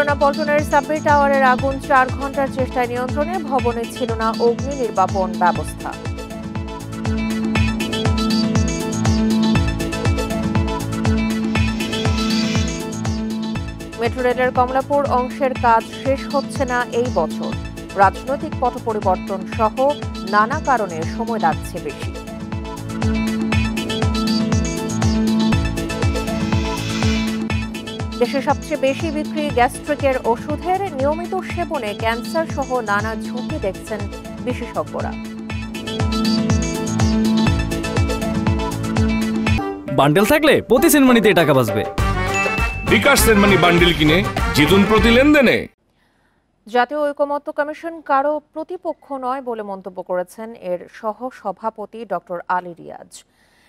খুলনা পল্টনের সাব্বির টাওয়ারের আগুন 4 ঘন্টার চেষ্টায় নিয়ন্ত্রণে, ভবনে ছিল না অগ্নি নির্বাপন ব্যবস্থা। মেট্রো রেলের কমলাপুর অংশের কাজ শেষ হচ্ছে না এই বছর। রাজনৈতিক পট পরিবর্তন সহ নানা কারণে সময় লাগছে বেশি। দেশে সবচেয়ে বেশি বিক্রি গ্যাস্ট্রিকের ওষুধের, নিয়মিত সেবনে ক্যান্সার সহ নানা ঝুঁকি দেখছেন বিশেষজ্ঞরা। বান্ডেল থাকলে প্রতি সেনমানিতে টাকা বাঁচবে। বিকাশ সেনমানি বান্ডেল কিনে জিতুন প্রতি লেনদেনে। জাতীয় ঐকমত্য কমিশন কারো প্রতিপক্ষ নয় বলে মন্তব্য করেছেন এর সহ সভাপতি ডক্টর আলী রিয়াজ।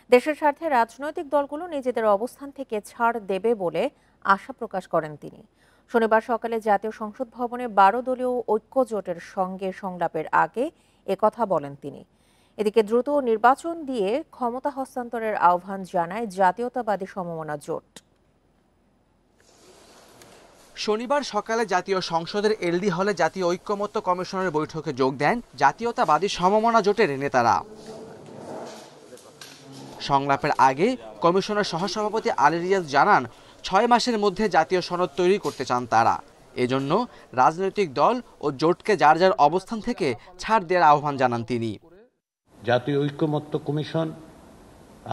দেশের স্বার্থে রাজনৈতিক দলগুলো নিজেদের অবস্থান থেকে ছাড় দেবে বলে আশা প্রকাশ করেন তিনি। শনিবার সকালে জাতীয় সংসদ ভবনে 12 দলীয় ঐক্য জোটের সঙ্গে সংলাপের আগে একথা বলেন তিনি। এদিকে দ্রুত নির্বাচন দিয়ে ক্ষমতা হস্তান্তরের আহ্বান জানায় জাতীয়তাবাদী সমমনা জোট। শনিবার সকালে জাতীয় সংসদের এলডি হলে জাতীয় ঐকমত্য কমিশনের বৈঠকে যোগ দেন জাতীয়তাবাদী সমমনা জোটের নেতারা। সংলাপের আগে কমিশনের সহসভাপতি আলী রিয়াজ জানান, 6 মাসের মধ্যে জাতীয় সনদ তৈরি করতে চান তারা। এজন্য রাজনৈতিক দল ও জোটকে যার যার অবস্থান থেকে ছাড় দেওয়ার আহ্বান জানান তিনি। জাতীয় ঐকমত্য কমিশন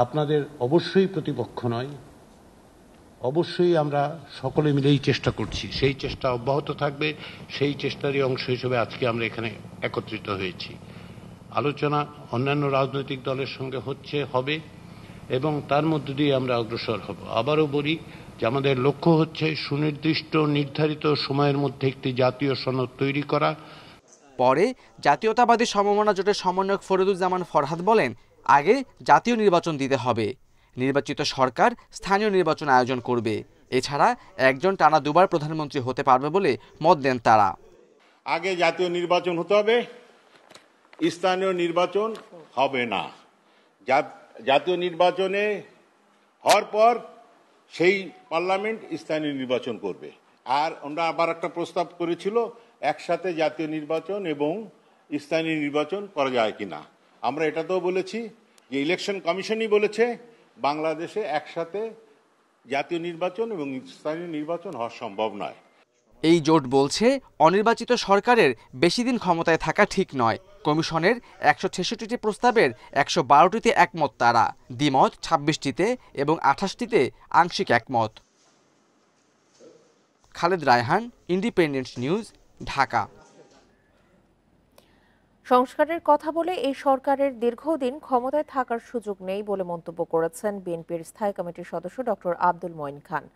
আপনাদের অবশ্যই প্রতিপক্ষ নয়, অবশ্যই আমরা সকলে মিলেই চেষ্টা করছি, সেই চেষ্টা অব্যাহত থাকবে। সেই চেষ্টারই অংশ হিসেবে আজকে আমরা এখানে একত্রিত হয়েছি। আলোচনা অন্যান্য রাজনৈতিক দলের সঙ্গে হবে এবং তার মধ্য দিয়ে আমরা অগ্রসর হব। আবারও বলি যে আমাদের লক্ষ্য হচ্ছে সুনির্দিষ্ট নির্ধারিত সময়ের মধ্যে একটি জাতীয় সনদ তৈরি করা। পরে জাতীয়তাবাদী সমমনা জোটের সমন্বয়ক ফরিদুজ্জামান ফরহাদ বলেন, আগে জাতীয় নির্বাচন দিতে হবে, নির্বাচিত সরকার স্থানীয় নির্বাচন আয়োজন করবে। এছাড়া একজন টানা 2 বার প্রধানমন্ত্রী হতে পারবে বলে মত দেন তারা। আগে জাতীয় নির্বাচন হতে হবে, স্থানীয় নির্বাচন হবে না। জাতীয় নির্বাচনে হওয়ার পর সেই পার্লামেন্ট স্থানীয় নির্বাচন করবে। আর আমরা আবার একটা প্রস্তাব করেছিল একসাথে জাতীয় নির্বাচন এবং স্থানীয় নির্বাচন করা যায় কিনা। আমরা এটাতেও বলেছি যে ইলেকশন কমিশনই বলেছে বাংলাদেশে একসাথে জাতীয় নির্বাচন এবং স্থানীয় নির্বাচন হওয়া সম্ভব নয়। এই জোট বলছে অনির্বাচিত সরকারের বেশি দিন ক্ষমতায় থাকা ঠিক নয়। কমিশনের 166টি প্রস্তাবের 112টিতে একমত তারা, দ্বিমত 26টিতে এবং 28টিতে আংশিক একমত। Khaled Raihan, independent News, Dhaka. সংস্কারের কথা বলে এই সরকারের দীর্ঘদিন ক্ষমতায় থাকার সুযোগ নেই বলে মন্তব্য করেছেন বিএনপির স্থায়ী কমিটির সদস্য ডক্টর আব্দুল মঈন খান।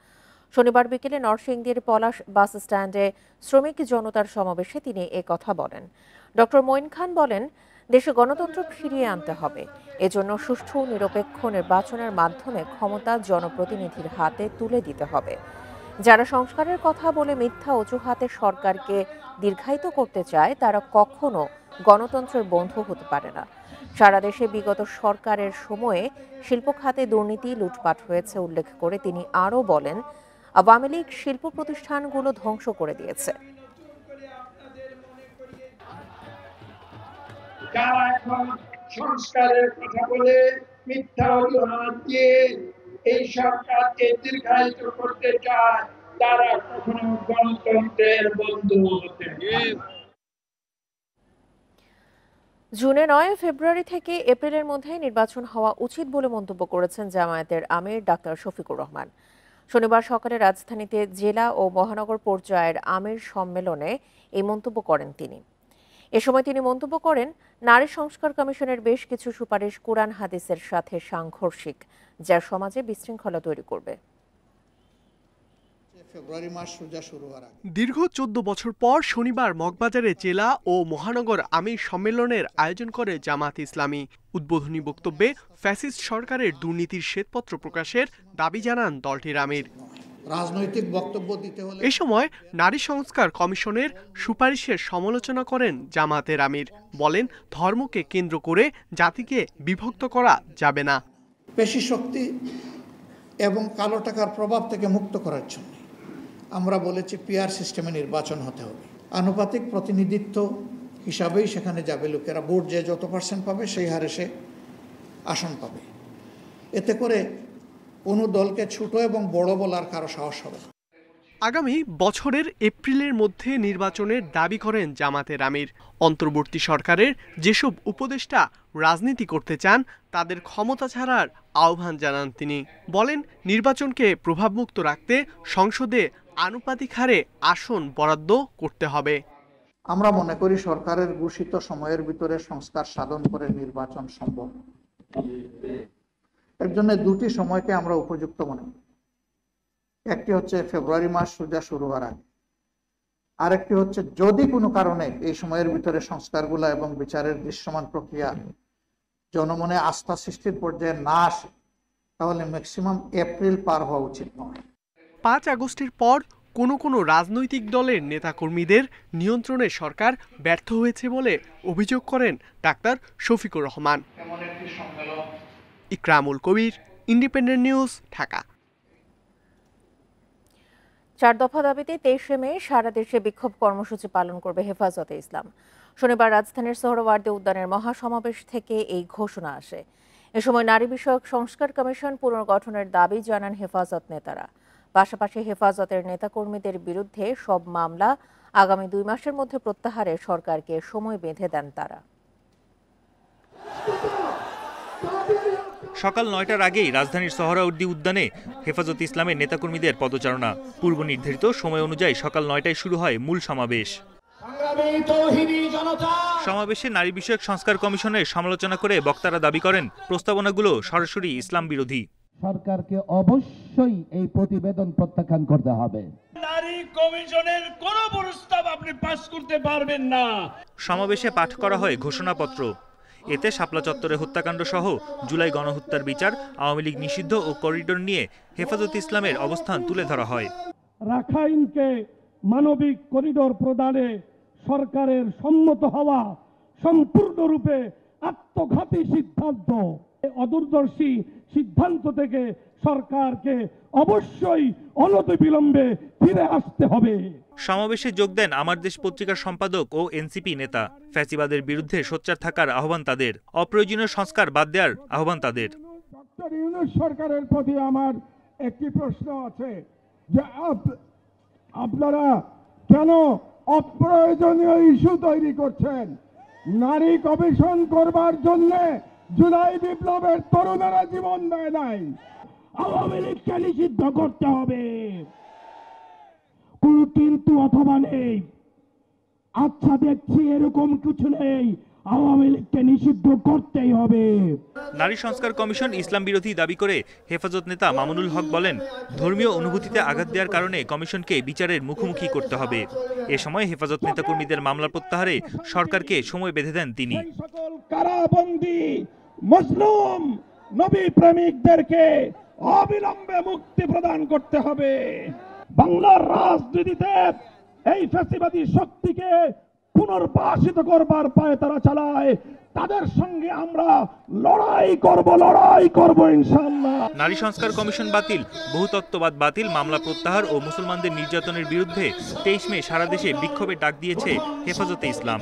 শনিবার বিকেলে নরসিংদীর পলাশ বাস স্ট্যান্ডে শ্রমিক জনতার সমাবেশে তিনি কথা বলেন। ডক্টর মঈন খান বলেন, দেশে গণতন্ত্র ফিরিয়ে আনতে হবে। এজন্য সুষ্ঠু নিরপেক্ষ নির্বাচনের মাধ্যমে ক্ষমতা জনপ্রতিনিধির হাতে তুলে দিতে হবে। যারা সংস্কারের কথা বলে মিথ্যা অজুহাতে সরকারকে দীর্ঘায়িত করতে চায় তারা কখনো গণতন্ত্রের বন্ধু হতে পারে না। সারা দেশে বিগত সরকারের সময়ে শিল্প খাতে দুর্নীতি লুটপাট হয়েছে উল্লেখ করে তিনি আরও বলেন, আওয়ামী লীগ শিল্প প্রতিষ্ঠানগুলো ধ্বংস করে দিয়েছে। যারা এখন সংস্কারের কথা বলে মিথ্যা অজুহাত দিয়ে এই সরকারকে দীর্ঘায়িত করতে চায় তারা কখনো গণতন্ত্রের বন্ধু হতে পারে না। জুনে 9 ফেব্রুয়ারি থেকে এপ্রিলের মধ্যে নির্বাচন হওয়া উচিত বলে মন্তব্য করেছেন জামায়াতের আমির ডাক্তার শফিকুর রহমান। শনিবার সকালে রাজধানীতে জেলা ও মহানগর পর্যায়ের আমির সম্মেলনে এই মন্তব্য করেন তিনি। এ সময় তিনি মন্তব্য করেন, নারী সংস্কার কমিশনের বেশ কিছু সুপারিশ কুরআন হাদিসের সাথে সাংঘর্ষিক, যা সমাজে বিশৃঙ্খলা তৈরি করবে। দীর্ঘ 14 বছর পর শনিবার মগবাজারে জেলা ও মহানগর আমির সম্মেলনের আয়োজন করে জামাত ইসলামী। উদ্বোধনী বক্তব্যে ফ্যাসিস্ট সরকারের দুর্নীতির শ্বেতপত্র প্রকাশের দাবি জানান দলটির আমির। রাজনৈতিক বক্তব্য দিতে হলে এ সময় নারী সংস্কার কমিশনের সুপারিশের সমালোচনা করেন জামাতের আমির। বলেন, ধর্মকে কেন্দ্র করে জাতিকে বিভক্ত করা যাবে না। পেশি শক্তি এবং কালো টাকার প্রভাব থেকে মুক্ত করার জন্য আমরা বলেছি পিআর সিস্টেমে নির্বাচন হতে হবে, আনুপাতিক প্রতিনিধিত্ব হিসাবেই সেখানে যাবে লোকেরা, ভোট যে যত পার্সেন্ট পাবে সেই হারে সে আসন পাবে। এতে করে কোনো দলকে ছোট এবং বড় বলার কারো সাহস হবে না। আগামী বছরের এপ্রিলের মধ্যে নির্বাচনের দাবি করেন জামাতের আমির। অন্তর্বর্তী সরকারের যেসব উপদেষ্টা রাজনীতি করতে চান তাদের ক্ষমতা ছাড়ার আহ্বান জানান তিনি। বলেন, নির্বাচনকে প্রভাবমুক্ত রাখতে সংসদে আনুপাতিক হারে আসন বরাদ্দ করতে হবে। আমরা মনে করি সরকারের ঘোষিত সময়ের ভিতরে সংস্কার সাধন করে নির্বাচন সম্ভব। এর জন্য দুটি সময়কে আমরা উপযুক্ত মনে করি। একটি হচ্ছে ফেব্রুয়ারি মাস সোজা শুরু হওয়ার আগে, আরেকটি হচ্ছে যদি কোনো কারণে এই সময়ের ভিতরে সংস্কারগুলো এবং বিচারের দৃশ্যমান প্রক্রিয়া জনমনে আস্থা সৃষ্টির পর্যায়ে না আসে, তাহলে ম্যাক্সিমাম এপ্রিল পার হওয়া উচিত নয়। 5 আগস্টের পর কোনো রাজনৈতিক দলের নেতাকর্মীদের নিয়ন্ত্রণে সরকার ব্যর্থ হয়েছে বলে অভিযোগ করেন ডাক্তার শফিকুর রহমান। ইকরামুল কবির, ইন্ডিপেন্ডেন্ট নিউজ, ঢাকা। 4 দফা দাবিতে 23শে মে সারা দেশে বিক্ষোভ কর্মসূচি পালন করবে হেফাজতে ইসলাম। শনিবার রাজধানীর সোহরাওয়ার্দী উদ্যানের মহাসমাবেশ থেকে এই ঘোষণা আসে। এ সময় নারী বিষয়ক সংস্কার কমিশন পুনর্গঠনের দাবি জানান হেফাজত নেতারা। পাশাপাশি হেফাজতের নেতাকর্মীদের বিরুদ্ধে সব মামলা আগামী 2 মাসের মধ্যে প্রত্যাহারে সরকারকে সময় বেঁধে দেন তারা। সকাল 9টার আগেই রাজধানীর সোহরাওয়ার্দী উদ্যানে হেফাজত ইসলামের নেতাকর্মীদের পদচারণা। পূর্ব নির্ধারিত সময় অনুযায়ী সকাল 9টায় শুরু হয় মূল সমাবেশ। সমাবেশে নারী বিষয়ক সংস্কার কমিশনের সমালোচনা করে বক্তারা দাবি করেন, প্রস্তাবনাগুলো সরাসরি ইসলাম বিরোধী। সরকারকে অবশ্যই এই প্রতিবেদন প্রত্যাখ্যান করতে হবে। নারী কমিশনের কোনো প্রস্তাব আপনি পাস করতে পারবেন না। সমাবেশে পাঠ করা হয় ঘোষণাপত্র। এতে শাপলা চত্বরে হত্যাকাণ্ড সহ জুলাই গণহত্যার বিচার, আওয়ামী লীগ নিষিদ্ধ ও করিডোর নিয়ে হেফাজত ইসলামের অবস্থান তুলে ধরা হয়। রাখাইনকে মানবিক করিডোর প্রদানে সরকারের সম্মত হওয়া সম্পূর্ণরূপে আত্মঘাতী সিদ্ধান্ত। অদূরদর্শী সিদ্ধান্ত থেকে সরকারকে অবশ্যই অনতিবিলম্বে ফিরে আসতে হবে। সমাবেশে যোগ দেন আমার দেশ পত্রিকার সম্পাদক ও এনসিপি নেতা। ফ্যাসিবাদের বিরুদ্ধে সোচ্চার থাকার আহ্বান তাদের, অপ্রয়োজনীয় সংস্কার বাদ দেওয়ার আহ্বান তাদের। ডক্টর ইউনূস সরকারের প্রতি আমার একটি প্রশ্ন আছে যে আপনারা কেন অপ্রয়োজনীয় ইস্যু তৈরি করছেন? নারী কমিশন করবার জন্য জুলাই বিপ্লবের তরুণেরা জীবন দেয় নাই। আওয়ামী লীগকে নিষিদ্ধ করতে হবে, কোনো কিন্তু অথবা নেই। আচ্ছা, দেখছি এরকম কিছু নেই, আওয়ামী লীগকে নিষিদ্ধ করতেই হবে। নারী সংস্কার কমিশন ইসলাম বিরোধী দাবি করে হেফাজত নেতা মামুনুল হক বলেন, ধর্মীয় অনুভূতিতে আঘাত দেওয়ার কারণে কমিশনকে বিচারের মুখোমুখি করতে হবে। এ সময় হেফাজত নেতাকর্মীদের মামলা প্রত্যাহারে সরকারকে সময় বেঁধে দেন তিনি। সকল কারাবন্দী মুসলিম নবী প্রেমিকদেরকে অবিলম্বে মুক্তি প্রদান করতে হবে। বাংলার রাজনীতিতে এই ফ্যাসিবাদী শক্তিকে পুনর্বাসিত করবার পায়ে তারা চালায়, তাদের সঙ্গে আমরা লড়াই করব ইনশাআল্লাহ। নারী সংস্কার কমিশন বাতিল, বহুতত্ত্ববাদ বাতিল, মামলা প্রত্যাহার ও মুসলমানদের নির্যাতনের বিরুদ্ধে 23 মে সারা দেশে বিক্ষোভের ডাক দিয়েছে হেফাজতে ইসলাম।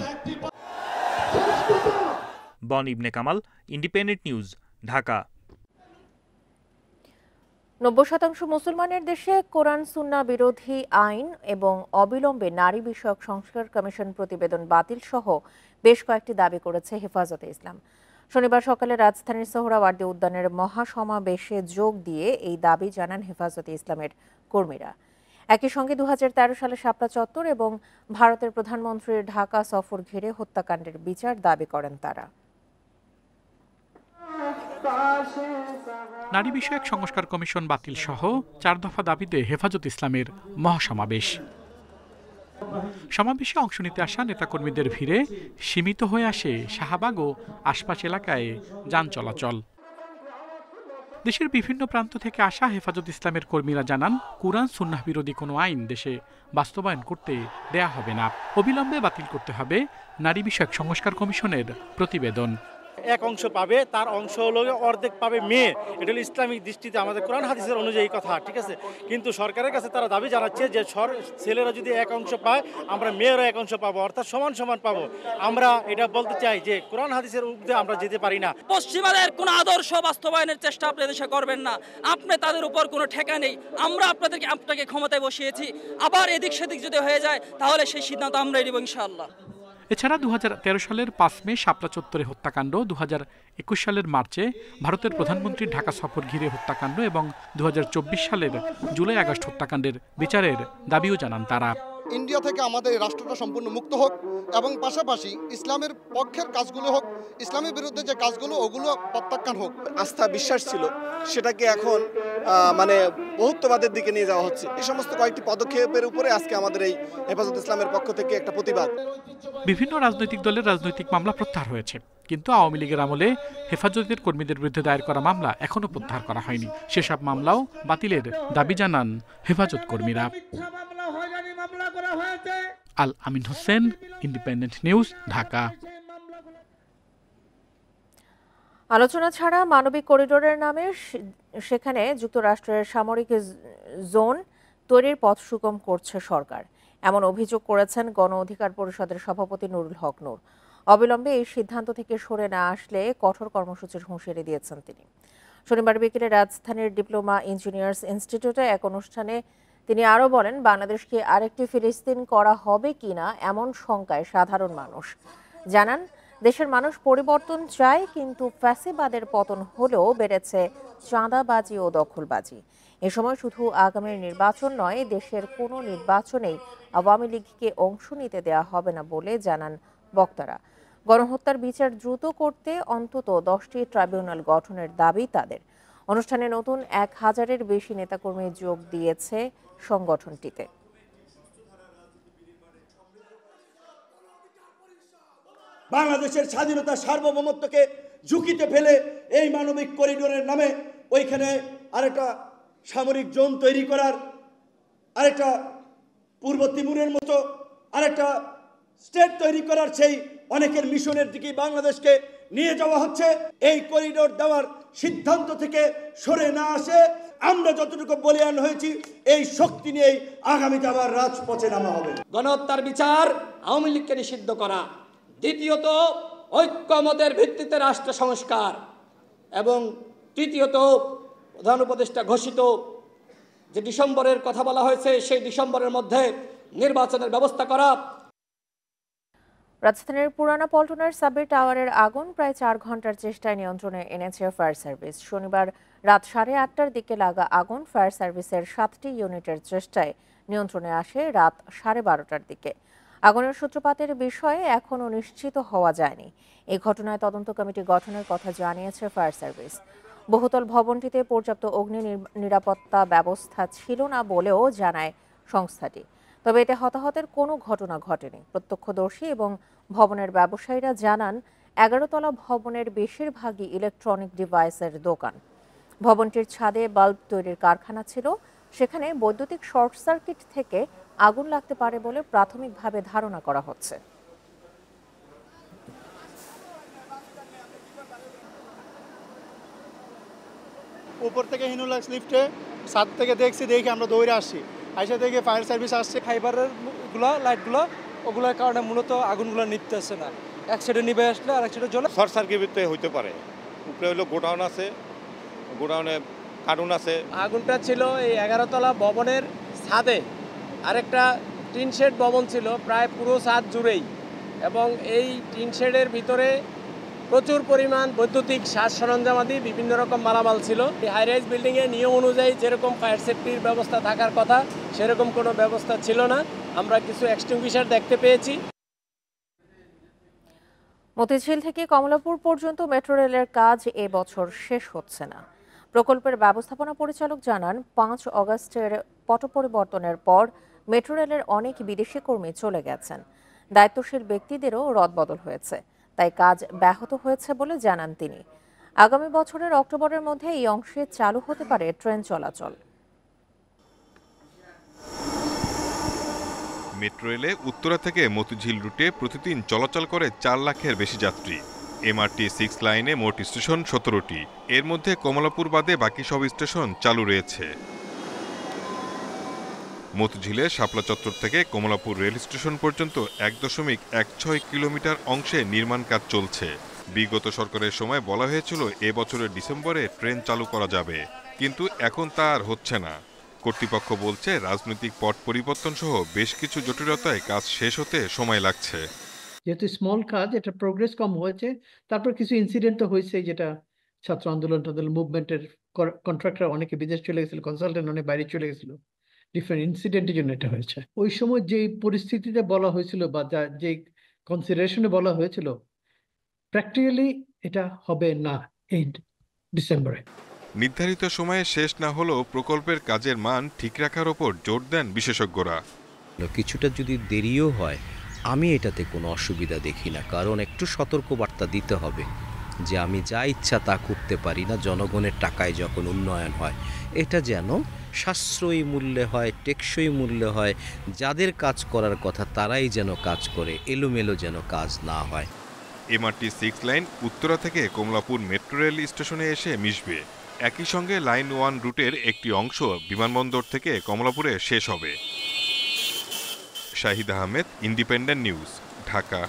বন ইবনে কামাল, ইন্ডিপেন্ডেন্ট নিউজ, ঢাকা। 90% মুসলমানের দেশে কোরআন সুন্নাহ বিরোধী আইন এবং অবিলম্বে নারী বিষয়ক সংস্কার কমিশন প্রতিবেদন বাতিল সহ বেশ কয়েকটি দাবি করেছে হেফাজতে ইসলাম। শনিবার সকালে রাজধানীর সোহরাওয়ার্দী উদ্যানের মহাসমাবেশে যোগ দিয়ে এই দাবি জানান হেফাজতে ইসলামের কর্মীরা। একই সঙ্গে 2013 সালে শাপলা চত্বর এবং ভারতের প্রধানমন্ত্রীর ঢাকা সফর ঘিরে হত্যাকাণ্ডের বিচার দাবি করেন তারা। নারী বিষয়ক সংস্কার কমিশন বাতিল সহ 4 দফা দাবিতে হেফাজত ইসলামের মহাসমাবেশ। সমাবেশে অংশ নিতে আসা নেতাকর্মীদের ভিড়ে সীমিত হয়ে আসে শাহবাগ ও আশপাশ এলাকায় যান চলাচল। দেশের বিভিন্ন প্রান্ত থেকে আসা হেফাজত ইসলামের কর্মীরা জানান, কোরআন সুন্নাহ বিরোধী কোনো আইন দেশে বাস্তবায়ন করতে দেয়া হবে না। অবিলম্বে বাতিল করতে হবে নারী বিষয়ক সংস্কার কমিশনের প্রতিবেদন। এক অংশ পাবে, তার অংশ হলো অর্ধেক পাবে মেয়ে। এটা হলো ইসলামিক দৃষ্টিতে আমাদের কোরআন হাদিসের অনুযায়ী কথা, ঠিক আছে। কিন্তু সরকারের কাছে তারা দাবি জানাচ্ছে যে ছেলেরা যদি এক অংশ পায়, আমরা মেয়েরা এক অংশ পাবো, অর্থাৎ সমান সমান পাবো। আমরা এটা বলতে চাই যে কোরআন হাদিসের ঊর্ধ্বে আমরা যেতে পারি না। পশ্চিমাদের কোনো আদর্শ বাস্তবায়নের চেষ্টা আপনি দেশে করবেন না, আপনি তাদের উপর কোনো ঠেকা নেই। আমরা আপনাকে ক্ষমতায় বসিয়েছি, আবার এদিক সেদিক যদি হয়ে যায় তাহলে সেই সিদ্ধান্ত আমরাই নেব ইনশাআল্লাহ। এছাড়া 2013 সালের 5 মে শাপলা চত্বরে হত্যাকাণ্ড, 2021 সালের মার্চে ভারতের প্রধানমন্ত্রীর ঢাকা সফর ঘিরে হত্যাকাণ্ড এবং 2024 সালের জুলাই আগস্ট হত্যাকাণ্ডের বিচারের দাবিও জানান তারা। ইন্ডিয়া থেকে আমাদের রাষ্ট্রটা সম্পূর্ণ মুক্ত হোক এবং পাশাপাশি ইসলামের পক্ষের কাজগুলো হোক, ইসলামের বিরুদ্ধে যে কাজগুলো ওগুলো প্রত্যাখ্যান হোক। আস্থা বিশ্বাস ছিল সেটাকে এখন বহুত্ববাদের দিকে নিয়ে যাওয়া হচ্ছে। এই সমস্ত কয়েকটি পদক্ষেপের উপরে আজকে আমাদের এই হেফাজত ইসলামের পক্ষ থেকে একটা প্রতিবাদ। বিভিন্ন রাজনৈতিক দলের রাজনৈতিক মামলা প্রত্যাহার হয়েছে, কিন্তু আওয়ামী লীগের আমলে হেফাজতের কর্মীদের বিরুদ্ধে দায়ের করা মামলা এখনো প্রত্যাহার করা হয়নি। সেসব মামলাও বাতিলের দাবি জানান হেফাজত কর্মীরা। আল আমিন হোসেন, ইন্ডিপেন্ডেন্ট নিউজ, ঢাকা। আলোচনা ছাড়া মানবিক করিডোরের নামে সেখানে যুক্তরাষ্ট্রের সামরিক জোন তৈরির পথ সুগম করছে সরকার, এমন অভিযোগ করেছেন গণ অধিকার পরিষদের সভাপতি নুরুল হক নূর। অবিলম্বে এই সিদ্ধান্ত থেকে সরে না আসলে কঠোর কর্মসূচির হুঁশিয়ারি দিয়েছেন তিনি। শনিবার বিকেলে রাজধানীর ডিপ্লোমা ইঞ্জিনিয়ার্স ইনস্টিটিউটে এক অনুষ্ঠানে তিনি আরও বলেন, বাংলাদেশকে আরেকটি ফিলিস্তিন করা হবে কিনা এমন শঙ্কায় সাধারণ মানুষ। জানান, দেশের মানুষ পরিবর্তন চায়, কিন্তু ফ্যাসিবাদের পতন হলেও বেড়েছে চাঁদাবাজি ও দখলবাজি। এ সময় শুধু আগামী নির্বাচন নয়, দেশের কোনো নির্বাচনেই আওয়ামী লীগকে অংশ নিতে দেওয়া হবে না বলে জানান বক্তারা। গণহত্যার বিচার দ্রুত করতে অন্তত 10টি ট্রাইব্যুনাল গঠনের দাবি তাদের। অনুষ্ঠানে নতুন 1000-এর বেশি নেতাকর্মী যোগ দিয়েছে সংগঠনটিতে। বাংলাদেশের স্বাধীনতা সার্বভৌমত্বকে ঝুঁকিতে ফেলে এই মানবিক করিডোরের নামে ওইখানে আরেকটা সামরিক জোন তৈরি করার, আরেকটা পূর্ব তিমুরের মতো আরেকটা স্টেট তৈরি করার সেই অনেকের মিশনের দিকে বাংলাদেশকে নিয়ে যাওয়া হচ্ছে। এই করিডোর দেওয়ার সিদ্ধান্ত থেকে সরে না আসে আমরা যতটুকু বলিয়ান হয়েছি, এই শক্তি নিয়েই আগামীতে আবার রাজপথে নামা হবে। গণহত্যার বিচার, আওয়ামী লীগকে নিষিদ্ধ করা, দ্বিতীয়ত ঐক্যমতের ভিত্তিতে রাষ্ট্র সংস্কার, এবং তৃতীয়ত প্রধান উপদেষ্টা ঘোষিত যে ডিসেম্বরের কথা বলা হয়েছে সেই ডিসেম্বরের মধ্যে নির্বাচনের ব্যবস্থা করা। রাজধানীর পুরানা পল্টনের সাব্বির টাওয়ারের আগুন প্রায় 4 ঘন্টার চেষ্টায় নিয়ন্ত্রণে এনেছে ফায়ার সার্ভিস। শনিবার রাত 8:30টার দিকে লাগা আগুন ফায়ার সার্ভিসের 7টি ইউনিটের চেষ্টায় নিয়ন্ত্রণে আসে রাত 12:30টার দিকে। আগুনের সূত্রপাতের বিষয়ে এখনও নিশ্চিত হওয়া যায়নি। এই ঘটনায় তদন্ত কমিটি গঠনের কথা জানিয়েছে ফায়ার সার্ভিস। বহুতল ভবনটিতে পর্যাপ্ত অগ্নি নিরাপত্তা ব্যবস্থা ছিল না বলেও জানায় সংস্থাটি। তবে এতে হতাহতের কোনো ঘটনা ঘটেনি। প্রত্যক্ষদর্শী এবং ভবনের ব্যবসায়ীরা জানান, 11 তলা ভবনের বেশিরভাগই ইলেকট্রনিক ডিভাইসের দোকান। ভবনটির ছাদে বাল্ব তৈরির কারখানা ছিল। সেখানে বৈদ্যুতিক শর্ট সার্কিট থেকে আগুন লাগতে পারে বলে প্রাথমিকভাবে ধারণা করা হচ্ছে। উপর থেকে হিনুলাক্স লিফটে ছাদ থেকে দেখে আমরা দৌড়ে আসছি, আইসা থেকে ফায়ার সার্ভিস আসছে। ফাইবারের লাইটগুলো ওগুলোর কারণে মূলত আগুনগুলো নিভতেছে না, এক সাইডে নিভে আসলে আর এক সাইডে জ্বলে। শর্ট সার্কিটে হইতে পারে। উপরে হলো গোডাউন আছে, গোডাউনে কার্টুন আছে। আগুনটা ছিল এই 11 তলা ভবনের ছাদে, আরেকটা টিন শেড ভবন ছিল প্রায় পুরো ছাদ জুড়েই, এবং এই টিন শেডের ভিতরে প্রচুর পরিমাণ বৈদ্যুতিক সাজ সরঞ্জামাদি বিভিন্ন রকম মালামাল ছিল। এই হাই রাইজ বিল্ডিংয়ের নিয়ম অনুযায়ী যেরকম ফায়ার সেফটির ব্যবস্থা থাকার কথা সেরকম কোনো ব্যবস্থা ছিল না। আমরা কিছু এক্সটিংগুইশার দেখতে পেয়েছি। মতিঝিল থেকে কমলাপুর পর্যন্ত মেট্রো রেলের কাজ এবছর শেষ হচ্ছে না। প্রকল্পের ব্যবস্থাপনা পরিচালক জানান, 5 অগাস্টের পট পরিবর্তনের পর মেট্রো রেলের অনেক বিদেশি কর্মী চলে গেছেন। দায়িত্বশীল ব্যক্তিদেরও রদবদল হয়েছে, তাই কাজ ব্যাহত হয়েছে বলে জানান তিনি। আগামী বছরের অক্টোবরের মধ্যে এই অংশে চালু হতে পারে ট্রেন চলাচল। মেট্রো রেলে উত্তরা থেকে মতিঝিল রুটে প্রতিদিন চলাচল করে 4 লাখের বেশি যাত্রী। MRT-6 লাইনে মোট স্টেশন 17টি। এর মধ্যে কমলাপুর বাদে বাকি সব স্টেশন চালু রয়েছে। মতিঝিলে শাপলা চত্বর থেকে কমলাপুর রেল স্টেশন পর্যন্ত 1.16 কিলোমিটার অংশে নির্মাণ কাজ চলছে। বিগত সরকারের সময় বলা হয়েছিল এবছরের ডিসেম্বরে ট্রেন চালু করা যাবে, কিন্তু এখন তা আর হচ্ছে না। কর্তৃপক্ষ বলছে রাজনৈতিক পট পরিবর্তন সহ বেশ কিছু জটিলতায় কাজ শেষ হতে সময় লাগছে। যেহেতু স্মল কাজ, এটা প্রোগ্রেস কম হয়েছে। তারপর কিছু ইনসিডেন্ট তো হয়েছে, যেটা ছাত্র আন্দোলন মুভমেন্টের কন্ট্রাক্টর অনেকে বিদেশ চলে গেছিল, কনসালটেন্ট অনেক বাইরে চলে গেছিল, ডিফারেন্ট ইনসিডেন্টের জন্য এটা হয়েছে। ওই সময় যে পরিস্থিতিটা বলা হয়েছিল বা যে কনসিডারেশনে বলা হয়েছিল, প্র্যাকটিক্যালি এটা হবে না এই ডিসেম্বরে। নির্ধারিত সময়ে শেষ না হলেও প্রকল্পের কাজের মান ঠিক রাখার ওপর জোর দেন বিশেষজ্ঞরা। কিছুটা যদি দেরিও হয়, আমি এটাতে কোনো অসুবিধা দেখি না, কারণ একটু সতর্কবার্তা দিতে হবে যে আমি যা ইচ্ছা তা করতে পারি না। জনগণের টাকায় যখন উন্নয়ন হয়, এটা যেন সাশ্রয়ী মূল্যে হয়, টেকসই মূল্যে হয়, যাদের কাজ করার কথা তারাই যেন কাজ করে, এলোমেলো যেন কাজ না হয়। MRT-6 লাইন উত্তরা থেকে কমলাপুর মেট্রো রেল স্টেশনে এসে মিশবে। একই সঙ্গে লাইন 1 রুটের একটি অংশ বিমানবন্দর থেকে কমলাপুরে শেষ হবে। Shahid Ahmed, independent News, Dhaka.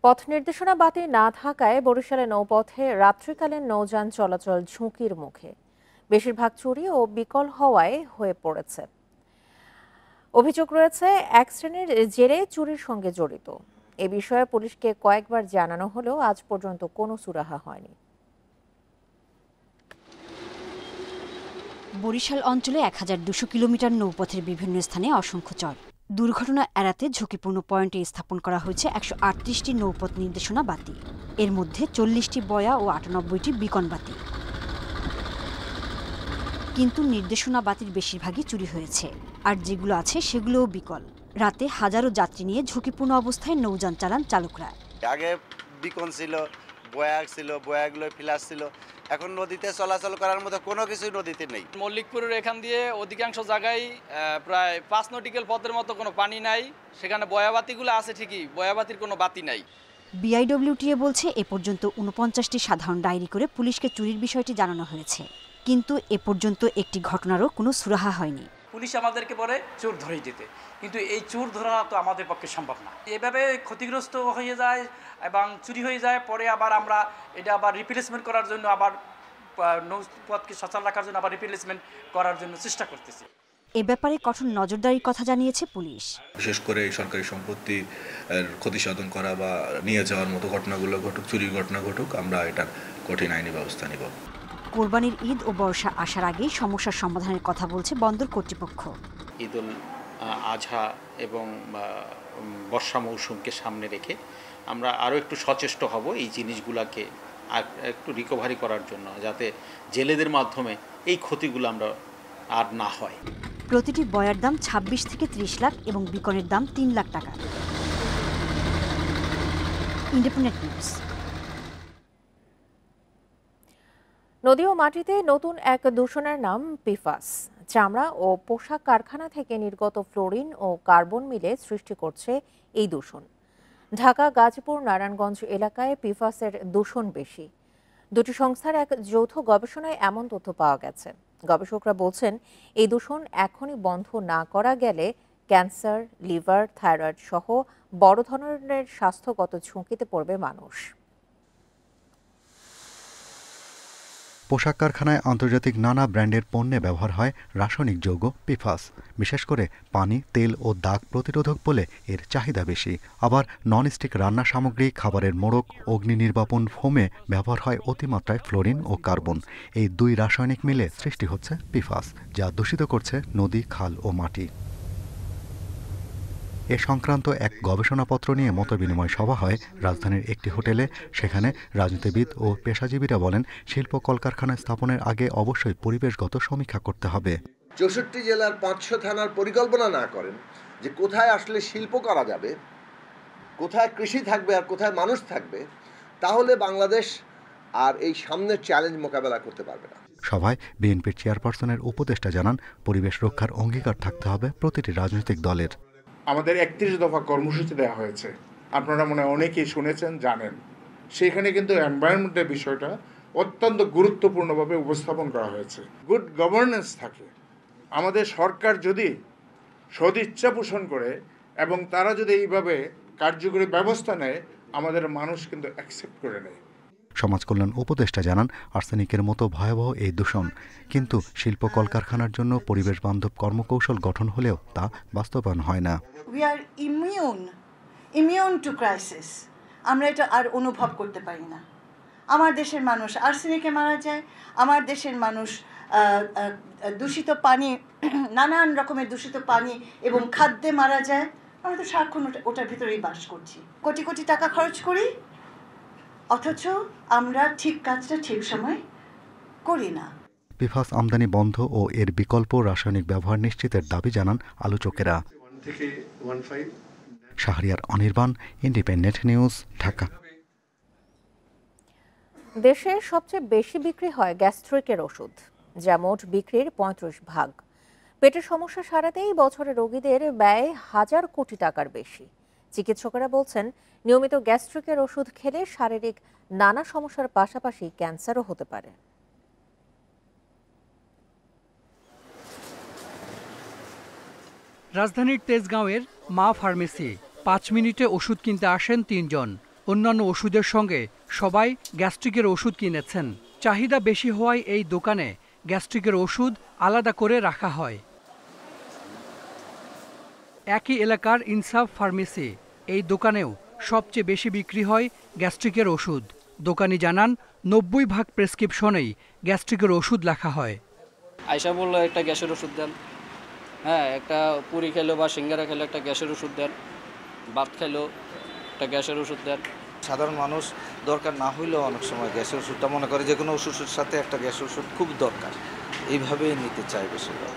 পথ নির্দেশনা বাতিল না থাকায় বরিশালে নৌপথে রাত্রিকালীন নৌযান চলাচল ঝুঁকির মুখে। বেশিরভাগ চুরি ও বিকল হওয়ায় হয়ে পড়েছে। অভিযোগ রয়েছে এক শ্রেণীর জেরে চুরির সঙ্গে জড়িত। এ বিষয়ে পুলিশকে কয়েকবার জানানো হলেও আজ পর্যন্ত কোনো সুরাহা হয়নি। বরিশাল অঞ্চলে 1200 কিলোমিটার নৌপথের বিভিন্ন স্থানে অসংখ্য চর। দুর্ঘটনা এড়াতে ঝুঁকিপূর্ণ পয়েন্টে স্থাপন করা হয়েছে 138টি নৌপথ নির্দেশনা বাতি। এর মধ্যে 40টি বয়া ও 98টি বিকন বাতি। কিন্তু নির্দেশনা বাতির বেশিরভাগই চুরি হয়েছে, আর যেগুলো আছে সেগুলোও বিকল। রাতে হাজারো যাত্রী নিয়ে ঝুঁকিপূর্ণ অবস্থায় নৌযান চালান চালকরা। আগে বিকন ছিল, বয়া ছিল, বয়াগুলো ফিলাস ছিল, এখন নদীতে চলাচল করার মতো কোনো কিছু নদীতে নেই। মল্লিকপুরের এখান দিয়ে অধিকাংশ জায়গায় প্রায় 5 নটিক্যাল পথের মতো কোনো পানি নাই। সেখানে বয়াবাতিগুলো আছে ঠিকই, বয়াবাতির কোনো বাতি নাই। বিআইডব্লিউটিএ বলছে এ পর্যন্ত 49টি সাধারণ ডায়েরি করে পুলিশকে চুরির বিষয়টি জানানো হয়েছে, কিন্তু এ পর্যন্ত একটি ঘটনারও কোনো সুরাহা হয়নি। পুলিশ আমাদেরকে বলে চোর ধরে দিতে, কিন্তু এই চোর ধরা তো আমাদের পক্ষে সম্ভব না। এভাবে ক্ষতিগ্রস্ত হয়ে যায় এবং চুরি হয়ে যায়, পরে আবার আমরা এটা আবার রিপ্লেসমেন্ট করার জন্য, আবার নৌপথকে সচল রাখার জন্য আবার রিপ্লেসমেন্ট করার জন্য চেষ্টা করতেছি। এ ব্যাপারে কঠোর নজরদারির কথা জানিয়েছে পুলিশ। বিশেষ করে সরকারি সম্পত্তি ক্ষতি সাধন করা বা নিয়ে যাওয়ার মতো ঘটনাগুলো ঘটুক, চুরির ঘটনা ঘটুক, আমরা এটার কঠিন আইনি ব্যবস্থা নেব। কোরবানির ঈদ ও বর্ষা আসার আগেই সমস্যার সমাধানের কথা বলছে বন্দর কর্তৃপক্ষ। ঈদুল আজহা এবং বর্ষা মৌসুমকে সামনে রেখে আমরা আরও একটু সচেষ্ট হব এই জিনিসগুলোকে আর একটু রিকভারি করার জন্য, যাতে জেলেদের মাধ্যমে এই ক্ষতিগুলো আমরা আর না হয়। প্রতিটি বয়ার দাম 26 থেকে 30 লাখ এবং বিকনের দাম 3 লাখ টাকা। Independent news. নদী ও মাটিতে নতুন এক দূষণের নাম পিফাস। চামড়া ও পোশাক কারখানা থেকে নির্গত ফ্লোরিন ও কার্বন মিলে সৃষ্টি করছে এই দূষণ। ঢাকা, গাজীপুর, নারায়ণগঞ্জ এলাকায় পিফাসের দূষণ বেশি। দুটি সংস্থার এক যৌথ গবেষণায় এমন তথ্য পাওয়া গেছে। গবেষকরা বলছেন এই দূষণ এখনই বন্ধ না করা গেলে ক্যান্সার, লিভার, থাইরয়েড সহ বড় ধরনের স্বাস্থ্যগত ঝুঁকিতে পড়বে মানুষ। পোশাক কারখানায় আন্তর্জাতিক নানা ব্র্যান্ডের পণ্যে ব্যবহার হয় রাসায়নিক যৌগ পিফাস। বিশেষ করে পানি, তেল ও দাগ প্রতিরোধক বলে এর চাহিদা বেশি। আবার ননস্টিক রান্না সামগ্রী, খাবারের মোড়ক, অগ্নি নির্বাপন ফোমে ব্যবহার হয় অতিমাত্রায় ফ্লোরিন ও কার্বন। এই দুই রাসায়নিক মিলে সৃষ্টি হচ্ছে পিফাস, যা দূষিত করছে নদী, খাল ও মাটি। এ সংক্রান্ত এক গবেষণাপত্র নিয়ে মতবিনিময় সভা হয় রাজধানীর একটি হোটেলে। সেখানে রাজনীতিবিদ ও পেশাজীবীরা বলেন, শিল্প কলকারখানা স্থাপনের আগে অবশ্যই পরিবেশগত সমীক্ষা করতে হবে। 64 জেলার 500 থানার পরিকল্পনা না করেন যে কোথায় আসলে শিল্প করা যাবে, কোথায় কৃষি থাকবে আর কোথায় মানুষ থাকবে, তাহলে বাংলাদেশ আর এই সামনের চ্যালেঞ্জ মোকাবেলা করতে পারবে না। সভায় বিএনপির চেয়ারপারসনের উপদেষ্টা জানান, পরিবেশ রক্ষার অঙ্গীকার থাকতে হবে প্রতিটি রাজনৈতিক দলের। আমাদের 31 দফা কর্মসূচি দেওয়া হয়েছে, আপনারা মনে হয় অনেকেই শুনেছেন, জানেন। সেখানে কিন্তু এনভায়রনমেন্টের বিষয়টা অত্যন্ত গুরুত্বপূর্ণভাবে উপস্থাপন করা হয়েছে। গুড গভর্নেন্স থাকে, আমাদের সরকার যদি সদিচ্ছা পোষণ করে এবং তারা যদি এইভাবে কার্যকরী ব্যবস্থা নেয়, আমাদের মানুষ কিন্তু অ্যাকসেপ্ট করে নেয়। সমাজ কল্যাণ উপদেষ্টা জানান, আর্সেনিকের মতো ভয়াবহ এই দূষণ কিন্তু শিল্প কলকারখানার জন্য পরিবেশ বান্ধব কর্মকৌশল গঠন হলেও তা বাস্তবায়ন হয় না। We are immune to crisis. আমরা এটা আর অনুভব করতে পারি না। আমার দেশের মানুষ আর্সেনিকে মারা যায়, আমার দেশের মানুষ দূষিত পানি, নানান রকমের দূষিত পানি এবং খাদ্যে মারা যায়। আমরা তো সারাক্ষণ ওটার ভিতরেই বাস করছি, কোটি কোটি টাকা খরচ করি, অথচ আমরা ঠিক কাজটা ঠিক সময় করি না। পিফাস আমদানি বন্ধ ও এর বিকল্প রাসায়নিক ব্যবহার নিশ্চিতের দাবি জানান আলোচকেরা। Shahriar Anirban, Independent News, Dhaka. দেশে সবচেয়ে বেশি বিক্রি হয় গ্যাস্ট্রিকের ওষুধ, যা মোট বিক্রির 35%। পেটের সমস্যা সারাতেই বছরে রোগীদের ব্যয় 1000 কোটি টাকার বেশি। চিকিৎসকেরা বলছেন, নিয়মিত গ্যাস্ট্রিকের ওষুধ খেলে শারীরিক নানা সমস্যার পাশাপাশি ক্যান্সারও হতে পারে। রাজধানীর তেজগাঁওয়ের মা ফার্মেসি। 5 মিনিটে ওষুধ কিনতে আসেন 3 জন। অন্যান্য ওষুধের সঙ্গে সবাই গ্যাস্ট্রিকের ওষুধ কিনেছেন। চাহিদা বেশি হওয়ায় এই দোকানে গ্যাস্ট্রিকের ওষুধ আলাদা করে রাখা হয়। একই এলাকার ইনসাফ ফার্মেসি, এই দোকানেও সবচেয়ে বেশি বিক্রি হয় গ্যাস্ট্রিকের ওষুধ। দোকানি জানান, 90% প্রেসক্রিপশনেই গ্যাস্ট্রিকের ওষুধ লেখা হয়। আয়সা বললো একটা গ্যাসের ওষুধ দেন, হ্যাঁ একটা পুরি খেলো বা সিঙ্গারা খেলো একটা গ্যাসের ওষুধ দেন, ভাত খেলো একটা গ্যাসের ওষুধ দেন। সাধারণ মানুষ দরকার না হইলেও অনেক সময় গ্যাসের ওষুধটা মনে করে যে কোনো ওষুধের সাথে একটা গ্যাসের ওষুধ খুব দরকার, এইভাবেই নিতে চাই বেশিরভাগ।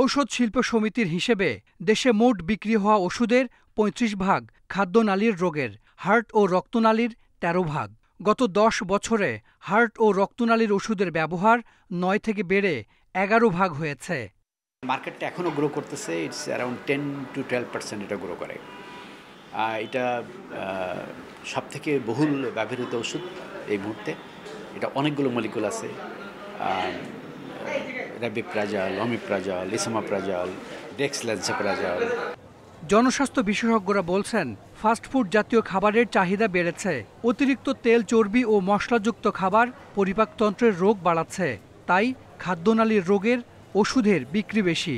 ঔষধ শিল্প সমিতির হিসেবে দেশে মোট বিক্রি হওয়া ওষুধের 35% খাদ্যনালীর রোগের, হার্ট ও রক্তনালীর 13%। গত 10 বছরে হার্ট ও রক্তনালীর ওষুধের ব্যবহার 9 থেকে বেড়ে 11% হয়েছে। মার্কেটটা এখনও গ্রো করতেছে, ইটস অ্যারাউন্ড 10 to 12% এটা গ্রো করে। এটা সবথেকে বহুল ব্যবহৃত ওষুধ এই মুহূর্তে। এটা অনেকগুলো মলিকুল আছে, রেবিপ্রাজল, অমিপ্রাজল, ইসোমাপ্রাজল, ডেক্সলান্সোপ্রাজল। জনস্বাস্থ্য বিশেষজ্ঞরা বলছেন, ফাস্টফুড জাতীয় খাবারের চাহিদা বেড়েছে। অতিরিক্ত তেল, চর্বি ও মশলাযুক্ত খাবার পরিপাকতন্ত্রের রোগ বাড়াচ্ছে, তাই খাদ্যনালীর রোগের ওষুধের বিক্রি বেশি।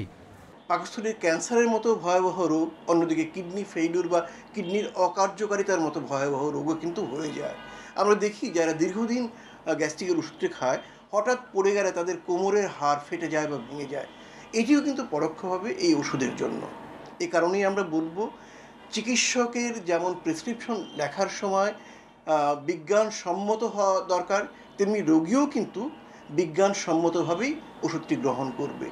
পাকস্থলীর ক্যান্সারের মতো ভয়াবহ রোগ, অন্যদিকে কিডনি ফেইলিউর বা কিডনির অকার্যকারিতার মতো ভয়াবহ রোগও কিন্তু হয়ে যায়। আমরা দেখি যারা দীর্ঘদিন গ্যাস্ট্রিকের ওষুধটি খায়, হঠাৎ পড়ে গেলে তাদের কোমরের হাড় ফেটে যায় বা ভেঙে যায়। এটিও কিন্তু পরোক্ষভাবে এই ওষুধের জন্য। এ কারণেই আমরা বলবো, চিকিৎসকের যেমন প্রেসক্রিপশন লেখার সময় বিজ্ঞানসম্মত হওয়া দরকার, তেমনি রোগীও কিন্তু বিজ্ঞানসম্মতভাবেই ওষুধটি গ্রহণ করবে।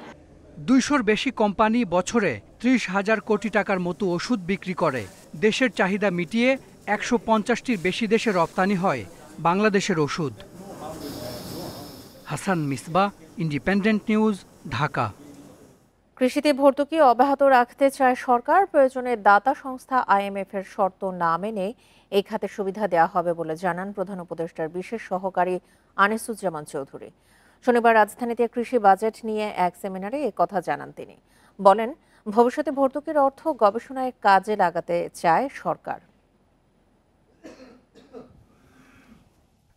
200-র বেশি কোম্পানি বছরে 30,000 কোটি টাকার মতো ওষুধ বিক্রি করে। দেশের চাহিদা মিটিয়ে 150টির বেশি দেশে রপ্তানি হয় বাংলাদেশের ওষুধ। Hasan Misbah, independent News, Dhaka. কৃষিতে ভর্তুকি অব্যাহত রাখতে চায় সরকার। প্রয়োজনে দাতা সংস্থা IMF এর শর্ত না মেনে এই খাতে সুবিধা দেওয়া হবে বলে জানান প্রধান উপদেষ্টার বিশেষ সহকারী আনিসুজ্জামান চৌধুরী। শনিবার রাজধানীতে কৃষি বাজেট নিয়ে এক সেমিনারে কথা জানান তিনি। বলেন, ভবিষ্যতে ভর্তুকির অর্থ গবেষণায় কাজে লাগাতে চায় সরকার।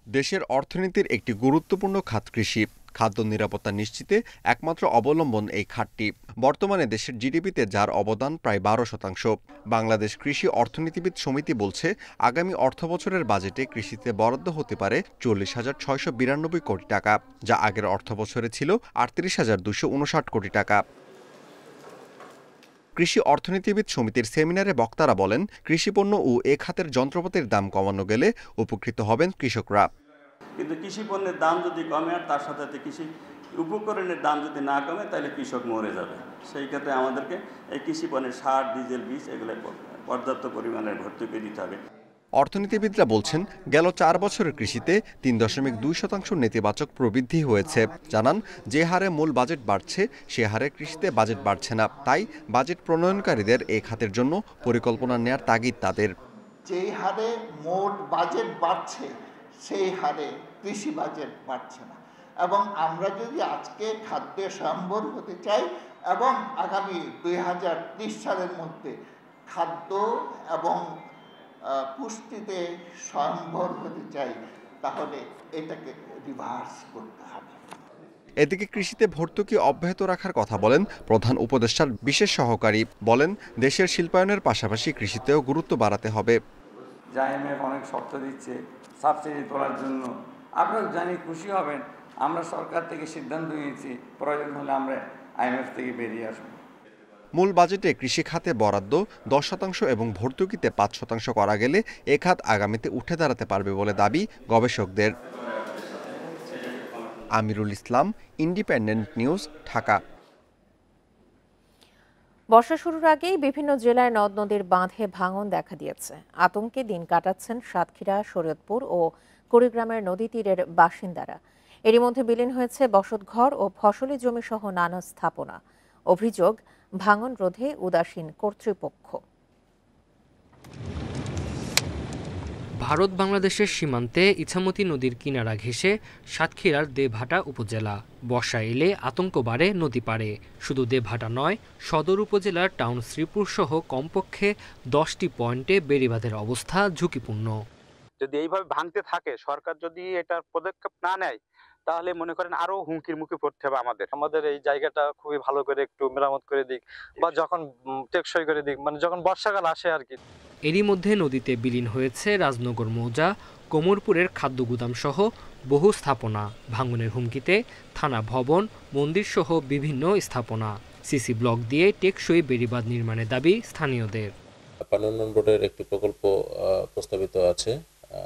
দেশের অর্থনীতির একটি গুরুত্বপূর্ণ খাত কৃষি। খাদ্য নিরাপত্তা নিশ্চিতে একমাত্র অবলম্বন এই খাতটি। বর্তমানে দেশের জিডিপিতে যার অবদান প্রায় 12%। বাংলাদেশ কৃষি অর্থনীতিবিদ সমিতি বলছে, আগামী অর্থবছরের বাজেটে কৃষিতে বরাদ্দ হতে পারে 40,692 কোটি টাকা, যা আগের অর্থবছরে ছিল 38,259 কোটি টাকা। কৃষি অর্থনীতিবিদ সমিতির সেমিনারে বক্তারা বলেন, কৃষিপণ্য ও এ খাতের যন্ত্রপাতির দাম কমানো গেলে উপকৃত হবেন কৃষকরা। কিন্তু কৃষি পণ্যের দাম যদি কমে আর তার সাথে কৃষি উপকরণের দাম যদি না কমে, তাহলে কৃষক মরে যাবে। সেই ক্ষেত্রে আমাদেরকে এই কৃষি পণ্যের সার, ডিজেল, বীজ এগুলো পর্যাপ্ত পরিমাণের ভর্তুকি দিতে হবে। অর্থনীতিবিদরা বলছেন, গেল 4 বছরের কৃষিতে 3.2% নেতিবাচক প্রবৃদ্ধি হয়েছে। জানান, যে হারে মূল বাজেট বাড়ছে সে হারে কৃষিতে বাজেট বাড়ছে না। তাই বাজেট প্রণয়নকারীদের এই খাতের জন্য পরিকল্পনা নেয়ার তাগিদ তাদের। যেই হারে মোট বাজেট বাড়ছে সেই হারে কৃষি বাজেট বাড়ছে না। এবং আমরা যদি আজকে খাদ্যে স্বয়ম্ভর হতে চাই এবং আগামী 2030 সালের মধ্যে খাদ্য এবং পুষ্টিতে স্বয়ম্ভর হতে চাই, তাহলে এটাকে রিভার্স করতে হবে। এদিকে কৃষিতে ভর্তুকি অব্যাহত রাখার কথা বলেন প্রধান উপদেষ্টার বিশেষ সহকারী। বলেন, দেশের শিল্পায়নের পাশাপাশি কৃষিতেও গুরুত্ব বাড়াতে হবে। IMF অনেক শর্ত দিচ্ছে সাবসিডি তোলার জন্য, আপনারা জানি খুশি হবেন, আমরা সরকার থেকে সিদ্ধান্ত নিয়েছি প্রয়োজন হলে আমরা IMF থেকে বেরিয়ে আসব। মূল বাজেটে কৃষি খাতে বরাদ্দ 10% এবং ভর্তুকিতে 5% করা গেলে এ খাত আগামীতে উঠে দাঁড়াতে পারবে বলে দাবি গবেষকদের। Amirul Islam, independent News, Dhaka. বর্ষা শুরুর আগেই বিভিন্ন জেলায় নদ নদীর বাঁধে ভাঙন দেখা দিয়েছে। আতঙ্কে দিন কাটাচ্ছেন সাতক্ষীরা, শরীয়তপুর ও কুড়িগ্রামের নদী তীরের বাসিন্দারা। এরই মধ্যে বিলীন হয়েছে বসতঘর ও ফসলি জমি সহ নানা স্থাপনা। অভিযোগ, ভাঙন রোধে উদাসীন কর্তৃপক্ষ। ভারত বাংলাদেশের সীমান্তে ইছামতি নদীর কিনারা ঘেঁষে সাতক্ষীরার দেবহাটা উপজেলা। বর্ষা এলে আতঙ্ক বাড়ে নদী পাড়ে। শুধু দেবহাটা নয়, সদর উপজেলার টাউন শ্রীপুর সহ কমপক্ষে 10টি পয়েন্টে বেড়িবাঁধের অবস্থা ঝুঁকিপূর্ণ। যদি এইভাবে ভাঙতে থাকে, সরকার যদি এটার পদক্ষেপ না নেয়, তাহলে মনে করেন আরো হুমকির মুখে পড়তে হবে আমাদের এই জায়গাটা খুবই ভালো করে একটু মেরামত করে দিক, বা যখন টেকসই করে দিক, মানে যখন বর্ষাকাল আসে আর কি। এরই মধ্যে নদীতে বিলীন হয়েছে রাজনগর মৌজা, কোমরপুরের খাদ্য গুদাম সহ বহু স্থাপনা। ভাঙনের হুমকিতে থানা ভবন, মন্দির সহ বিভিন্ন স্থাপনা। সিসি ব্লক দিয়ে টেকসই বেড়িবাঁধ নির্মাণের দাবি স্থানীয়দের। পানি উন্নয়ন বোর্ডের একটি প্রকল্প প্রস্তাবিত আছে,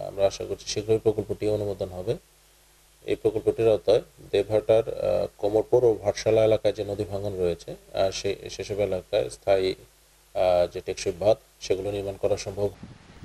আমরা আশা করছি শীঘ্রই প্রকল্পটি অনুমোদন হবে। এই প্রকল্পটির আওতায় দেবহাটার কোমরপুর ও ভাটশালা এলাকায় যে নদী ভাঙন রয়েছে, সেসব এলাকায় স্থায়ী যে টেকসই বাঁধ সেগুলো নির্মাণ করা সম্ভব।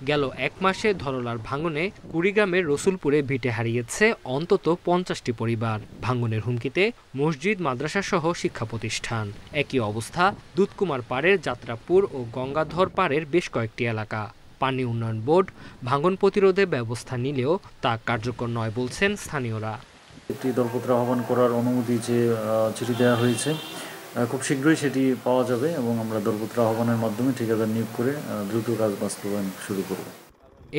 গেল এক মাসে ধরলার ভাঙনে কুড়িগ্রামের রসুলপুরে ভিটে হারিয়েছে অন্তত 50টি পরিবার। ভাঙনের হুমকিতে মসজিদ, মাদ্রাসা সহ শিক্ষা প্রতিষ্ঠান। একই অবস্থা দুধকুমার পাড়ের যাত্রাপুর ও গঙ্গাধর পাড়ের বেশ কয়েকটি এলাকা। পানি উন্নয়ন বোর্ড ভাঙন প্রতিরোধে ব্যবস্থা নিলেও তা কার্যকর নয় বলছেন স্থানীয়রা। একটি দরপত্র আহ্বান করার অনুমতি যে চিঠি দেওয়া হয়েছে, খুব শীঘ্রই সেটি পাওয়া যাবে এবং আমরা দরপত্র আহ্বানের মাধ্যমে ঠিকাদার নিয়োগ করে দ্রুত কাজ বাস্তবায়ন শুরু করব।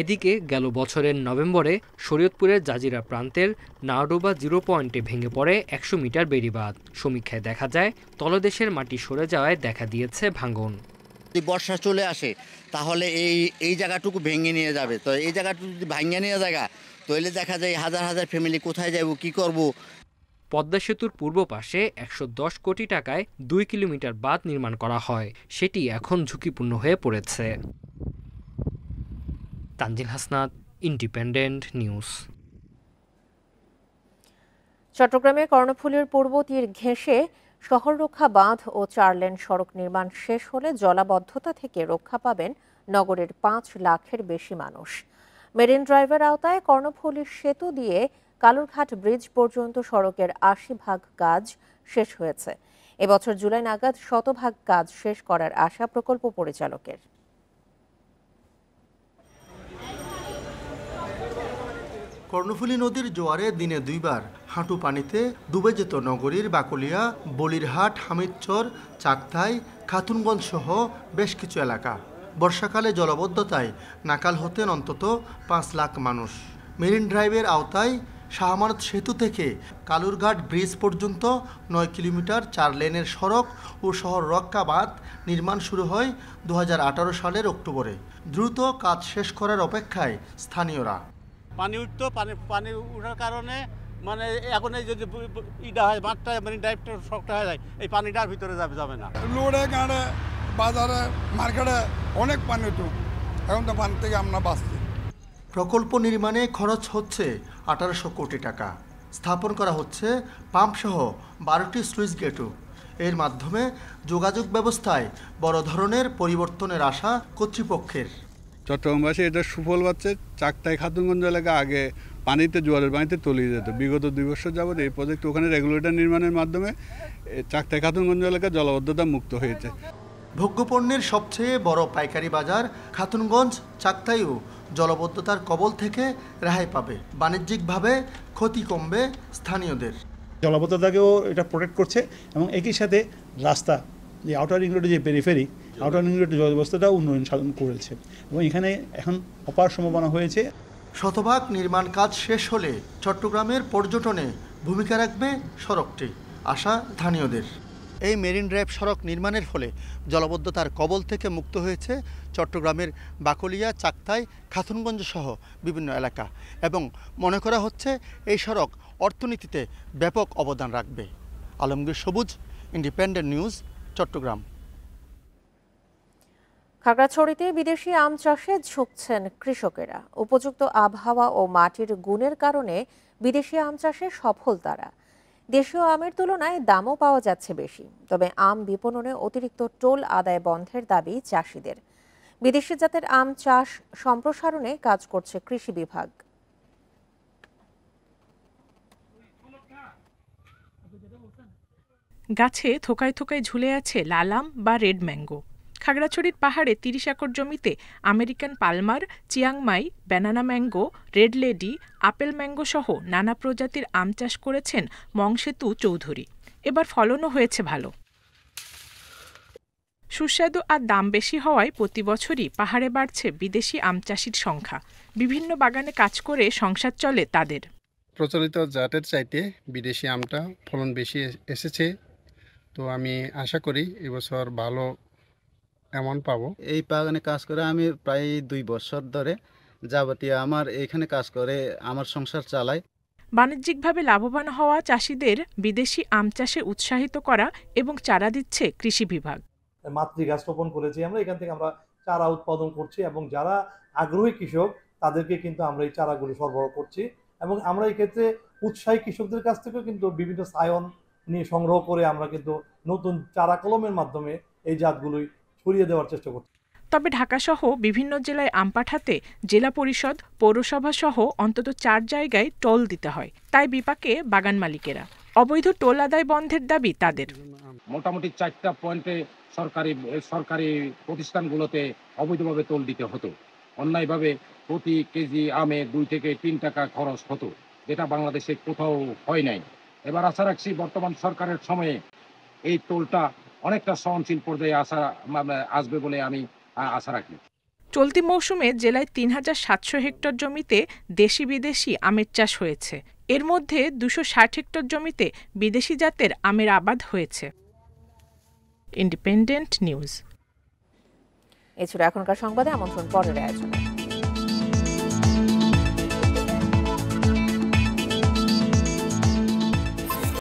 এদিকে গেল বছরের নভেম্বরে শরীয়তপুরের জাজিরা প্রান্তের নাওডোবা 0 পয়েন্টে ভেঙে পড়ে 100 মিটার বেড়িবাঁধ। সমীক্ষায় দেখা যায় তলদেশের মাটি সরে যাওয়ায় দেখা দিয়েছে ভাঙন। যদি বর্ষা চলে আসে তাহলে এই জায়গাটুকু ভেঙে নিয়ে যাবে। তো এই জায়গাটুকু যদি ভেঙে নিয়ে জায়গা, তাহলে দেখা যায় হাজার হাজার ফ্যামিলি কোথায় যাব, কি করব। পদ্মা সেতুর পূর্ব পাশে 110 কোটি টাকায় 2 কিলোমিটার বাঁধ নির্মাণ করা হয়, সেটি এখন ঝুঁকিপূর্ণ হয়ে পড়েছে। Tanzil Hasnat, independent news. চট্টগ্রামে কর্ণফুলীর পূর্ব তীর ঘেঁষে শহররক্ষা বাঁধ ও 4 লেন সড়ক নির্মাণ শেষ হলে জলাবদ্ধতা থেকে রক্ষা পাবেন নগরের 5 লাখের বেশি মানুষ। মেরিন ড্রাইভের আওতায় কর্ণফুলীর সেতু দিয়ে কালুরঘাট ব্রিজ পর্যন্ত সড়কের 80% কাজ শেষ হয়েছে। এবছর জুলাই নাগাদ 100% কাজ শেষ করার আশা প্রকল্প পরিচালকের। কর্ণফুলী নদীর জোয়ারে দিনে 2 বার হাঁটু পানিতে ডুবে যেত নগরীর বাকলিয়া, বলিরহাট, হামিদচর, চাকতাই, খাতুনগঞ্জ সহ বেশ কিছু এলাকা। বর্ষাকালে জলাবদ্ধতায় নাকাল হতেন অন্তত 5 লাখ মানুষ। মেরিন ড্রাইভের আওতায় শাহ আমানত সেতু থেকে কালুরঘাট ব্রিজ পর্যন্ত 9 কিলোমিটার 4 লেনের সড়ক ও শহর রক্ষা বাঁধ নির্মাণ শুরু হয় 2018 সালের অক্টোবরে। দ্রুত কাজ শেষ করার অপেক্ষায় স্থানীয়রা। পানি উঠতো, পানি উঠার কারণে মানে এখন এই যদি ইটা হয়, মাঠটা মানে ড্রাইভটা শক্ত হয়ে যায়, এই পানিটার ভিতরে যাবে না। লোডে গাড়ে বাজারে মার্কেটে অনেক পানি উঠতো, এখন তো পানি থেকে আমরা বাঁচছি। প্রকল্প নির্মাণে খরচ হচ্ছে 1800 কোটি টাকা। স্থাপন করা হচ্ছে পাম্পসহ 12টি স্লুইস গেটও। এর মাধ্যমে যোগাযোগ ব্যবস্থায় বড় ধরনের পরিবর্তনের আশা কর্তৃপক্ষের। চট্টগ্রামবাসী এটা সুফল পাচ্ছে। চাকতাই খাতুনগঞ্জ এলাকা আগে পানিতে জোয়ারের পানিতে তলিয়ে যেত। বিগত 2 বছর যাবৎ এই প্রজেক্ট ওখানে রেগুলেটর নির্মাণের মাধ্যমে চাকতাই খাতুনগঞ্জ এলাকা জলাবদ্ধতা মুক্ত হয়েছে। ভোগ্যপণ্যের সবচেয়ে বড় পাইকারি বাজার খাতুনগঞ্জ চাকতাইও জলবদ্ধতার কবল থেকে রেহাই পাবে। বাণিজ্যিকভাবে ক্ষতি কমবে স্থানীয়দের। জলবদ্ধতাকেও এটা প্রোটেক্ট করছে এবং একই সাথে রাস্তা যে আউটার রিং রোডের যে পেরিফেরি আউটার রিং রোডের জলবস্থাটাও উন্নয়ন সাধন করেছে এবং এখানে এখন অপার সম্ভাবনা হয়েছে। শতভাগ নির্মাণ কাজ শেষ হলে চট্টগ্রামের পর্যটনে ভূমিকা রাখবে সড়কটি, আশা স্থানীয়দের। এই মেরিন ড্রাইভ সড়ক নির্মাণের ফলে জলবদ্ধতার কবল থেকে মুক্ত হয়েছে চট্টগ্রামের বাকলিয়া, চাকতাই, খাতুনগঞ্জ সহ বিভিন্ন এলাকা এবং মনে করা হচ্ছে এই সড়ক অর্থনীতিতে ব্যাপক অবদান রাখবে। আলমগীর সবুজ, ইন্ডিপেন্ডেন্ট নিউজ, চট্টগ্রাম। খাগড়াছড়িতে বিদেশি আম চাষে ঝুঁকছেন কৃষকেরা। উপযুক্ত আবহাওয়া ও মাটির গুণের কারণে বিদেশি আম চাষে সফল তারা। দেশীয় আমের তুলনায় দামও পাওয়া যাচ্ছে বেশি। তবে আম বিপণনে অতিরিক্ত টোল আদায় বন্ধের দাবি চাষিদের। বিদেশি জাতের আম চাষ সম্প্রসারণে কাজ করছে কৃষি বিভাগ। গাছে থোকায় থোকায় ঝুলে আছে লাল আম বা রেড ম্যাঙ্গো। খাগড়াছড়ির পাহাড়ে ৩০ একর জমিতে American Palmer, Chiang Mai, banana mango, red lady, apple mango সহ নানা প্রজাতির আম চাষ করেছেন মংসেতু চৌধুরী। এবার ফলনও হয়েছে ভালো। সুস্বাদু আর দাম বেশি হওয়ায় প্রতি বছরই পাহাড়ে বাড়ছে বিদেশি আম চাষির সংখ্যা। বিভিন্ন বাগানে কাজ করে সংসার চলে তাদের। প্রচলিত জাতের চাইতে বিদেশি আমটা ফলন বেশি এসেছে, তো আমি আশা করি এবছর ভালো অ্যামাউন্ট পাবো। এই বাগানে কাজ করে আমি প্রায় 2 বছর ধরে যাবতীয় আমার এখানে কাজ করে আমার সংসার চালাই। বাণিজ্যিকভাবে লাভবান হওয়া চাষিদের বিদেশি আম চাষে উৎসাহিত করা এবং চারা দিচ্ছে কৃষি বিভাগ। মাতৃগাছ রোপণ করেছি আমরা, এখান থেকে আমরা চারা উৎপাদন করছি এবং যারা আগ্রহী কৃষক তাদেরকে কিন্তু আমরা এই চারাগুলো সরবরাহ করছি এবং আমরা এই ক্ষেত্রে উৎসাহী কৃষকদের কাছ থেকেও কিন্তু বিভিন্ন সায়ন নিয়ে সংগ্রহ করে আমরা কিন্তু নতুন চারা কলমের মাধ্যমে এই জাতগুলোই ছড়িয়ে দেওয়ার চেষ্টা করছি। তবে ঢাকাসহ বিভিন্ন জেলায় আম পাঠাতে জেলা পরিষদ, পৌরসভা সহ অন্তত 4 জায়গায় টোল দিতে হয়। তাই বিপাকে বাগান মালিকেরা। অবৈধ টোল আদায় বন্ধের দাবি তাদের। মোটামুটি 4টা পয়েন্টে সরকারি প্রতিষ্ঠানগুলোতে অবৈধভাবে টোল দিতে হতো। অন্যায়ভাবে প্রতি কেজি আমে 2 থেকে 3 টাকা খরচ হতো, যেটা বাংলাদেশে কোথাও হয় নাই। এবার আশা রাখছি বর্তমান সরকারের সময়ে এই টোলটা অনেকটা সহনশীল পর্যায়ে আসবে বলে আমি আশা রাখি। চলতি মৌসুমে জেলায় 3700 হেক্টর জমিতে দেশি বিদেশি আমের চাষ হয়েছে। এর মধ্যে 260 হেক্টর জমিতে বিদেশি জাতের আমের আবাদ হয়েছে। Independent news. এছাড়া এখনকার সংবাদে আমন্ত্রণ পরের আয়োজনে।